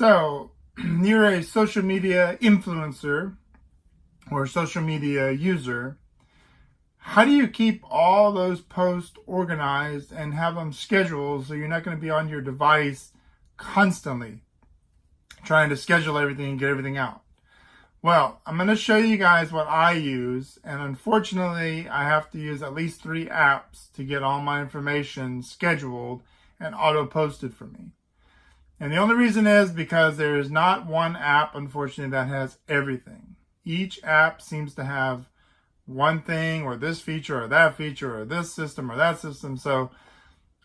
So, you're a social media influencer or social media user. How do you keep all those posts organized and have them scheduled so you're not going to be on your device constantly trying to schedule everything and get everything out? Well, I'm going to show you guys what I use, and unfortunately I have to use at least 3 apps to get all my information scheduled and auto posted for me. And the only reason is because there is not one app, unfortunately, that has everything. Each app seems to have one thing or this feature or that feature or this system or that system. So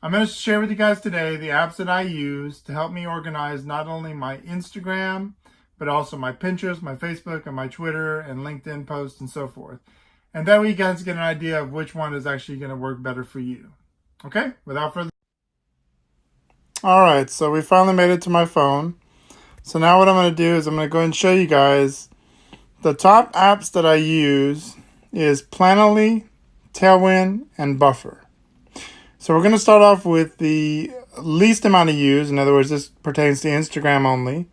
I'm going to share with you guys today the apps that I use to help me organize not only my Instagram, but also my Pinterest, my Facebook, and my Twitter and LinkedIn posts and so forth. And that way you guys get an idea of which one is actually going to work better for you. Okay, without further ado. All right, so we finally made it to my phone. So now what I'm going to do is I'm going to go and show you guys the top apps that I use is Planoly, Tailwind, and Buffer. So we're going to start off with the least amount of use. In other words, this pertains to Instagram only,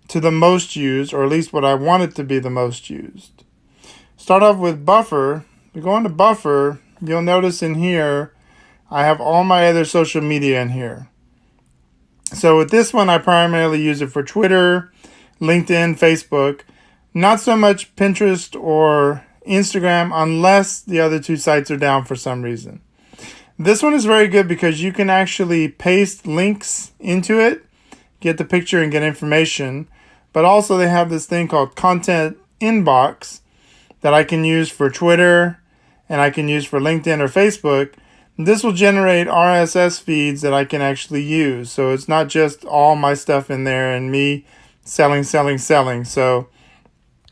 to the most used, or at least what I want it to be the most used. Start off with Buffer. If you go into Buffer, you'll notice in here I have all my other social media in here. So with this one, I primarily use it for Twitter, LinkedIn, Facebook, not so much Pinterest or Instagram unless the other 2 sites are down for some reason. This one is very good because you can actually paste links into it, get the picture and get information, but also they have this thing called Content Inbox that I can use for Twitter and I can use for LinkedIn or Facebook. This will generate RSS feeds that I can actually use. So it's not just all my stuff in there and me selling. So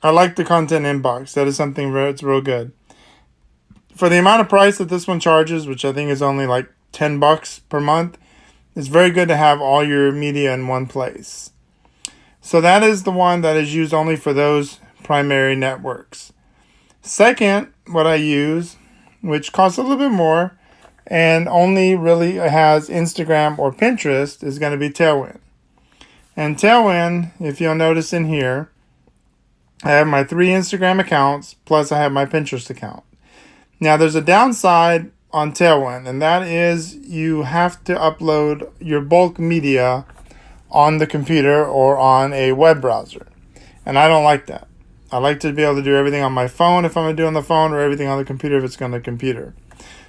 I like the Content Inbox. That is something that's real good. For the amount of price that this one charges, which I think is only like $10 per month, it's very good to have all your media in one place. So that is the one that is used only for those primary networks. Second, what I use, which costs a little bit more, and only really has Instagram or Pinterest, is going to be Tailwind. And Tailwind, if you'll notice in here, I have my 3 Instagram accounts, plus I have my Pinterest account. Now there's a downside on Tailwind, and that is you have to upload your bulk media on the computer or on a web browser. And I don't like that. I like to be able to do everything on my phone if I'm going to do it on the phone, or everything on the computer if it's on the computer.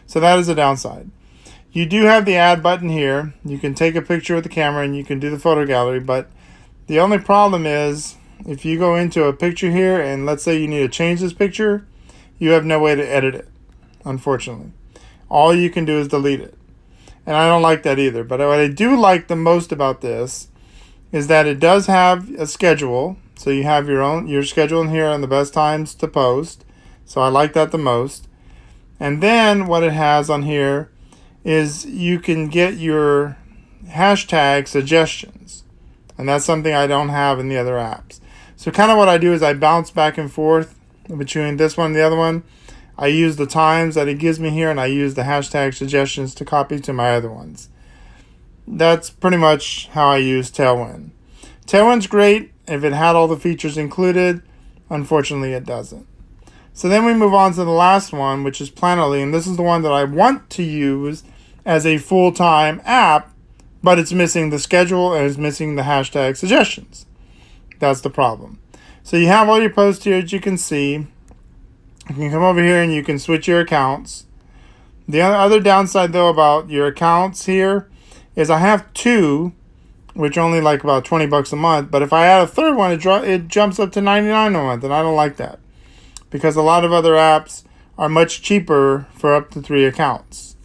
So that is a downside. You do have the add button here. You can take a picture with the camera and you can do the photo gallery, but the only problem is if you go into a picture here and let's say you need to change this picture, you have no way to edit it, unfortunately. All you can do is delete it. And I don't like that either. But what I do like the most about this is that it does have a schedule. So you have your schedule in here and the best times to post. So I like that the most. And then what it has on here is you can get your hashtag suggestions. And that's something I don't have in the other apps. So kind of what I do is I bounce back and forth between this one and the other one. I use the times that it gives me here, and I use the hashtag suggestions to copy to my other ones. That's pretty much how I use Tailwind. Tailwind's great if it had all the features included. Unfortunately, it doesn't. So then we move on to the last one, which is Planoly, and this is the one that I want to use as a full-time app, but it's missing the schedule and it's missing the hashtag suggestions. That's the problem. So you have all your posts here, as you can see. You can come over here and you can switch your accounts. The other downside, though, about your accounts here is I have 2, which are only like about $20 a month, but if I add a third one, it jumps up to $99 a month, and I don't like that, because a lot of other apps are much cheaper for up to 3 accounts.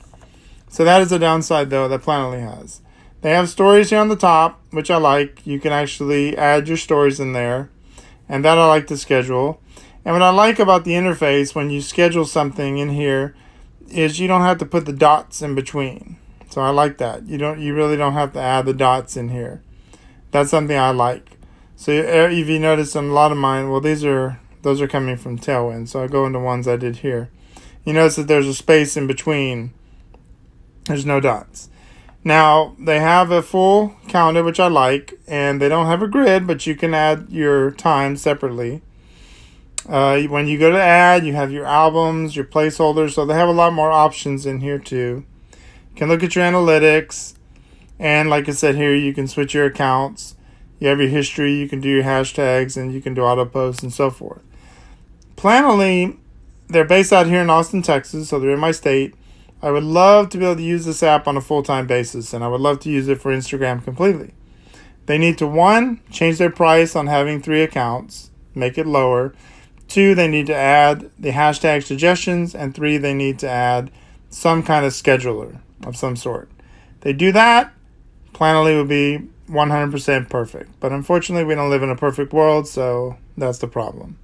So that is a downside, though, that Planoly has. They have stories here on the top, which I like. You can actually add your stories in there, and that I like to schedule. And what I like about the interface when you schedule something in here is you don't have to put the dots in between. So I like that. You really don't have to add the dots in here. That's something I like. So if you notice on a lot of mine, well, those are coming from Tailwind. So I go into ones I did here. You notice that there's a space in between. There's no dots. Now, they have a full calendar, which I like, and they don't have a grid, but you can add your time separately. When you go to add, you have your albums, your placeholders, so they have a lot more options in here too. You can look at your analytics, and like I said here, you can switch your accounts. You have your history, you can do your hashtags, and you can do auto posts and so forth. Planoly, they're based out here in Austin, Texas, so they're in my state. I would love to be able to use this app on a full-time basis, and I would love to use it for Instagram completely. They need to, 1, change their price on having 3 accounts, make it lower. 2, they need to add the hashtag suggestions, and 3, they need to add some kind of scheduler of some sort. They do that, Planoly will be 100% perfect. But unfortunately, we don't live in a perfect world, so that's the problem.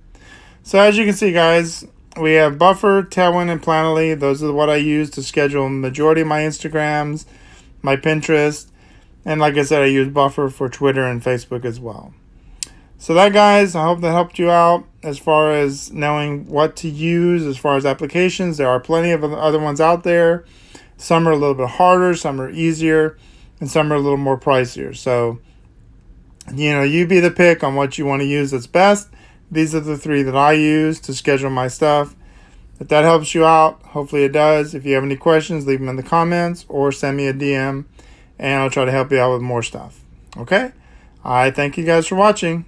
So as you can see, guys, we have Buffer, Tailwind, and Planoly. Those are what I use to schedule the majority of my Instagrams, my Pinterest, and like I said, I use Buffer for Twitter and Facebook as well. So that, guys, I hope that helped you out as far as knowing what to use as far as applications. There are plenty of other ones out there. Some are a little bit harder, some are easier, and some are a little more pricier. So, you be the pick on what you want to use that's best. These are the 3 that I use to schedule my stuff. If that helps you out, hopefully it does. If you have any questions, leave them in the comments or send me a DM, and I'll try to help you out with more stuff. Okay? I thank you guys for watching.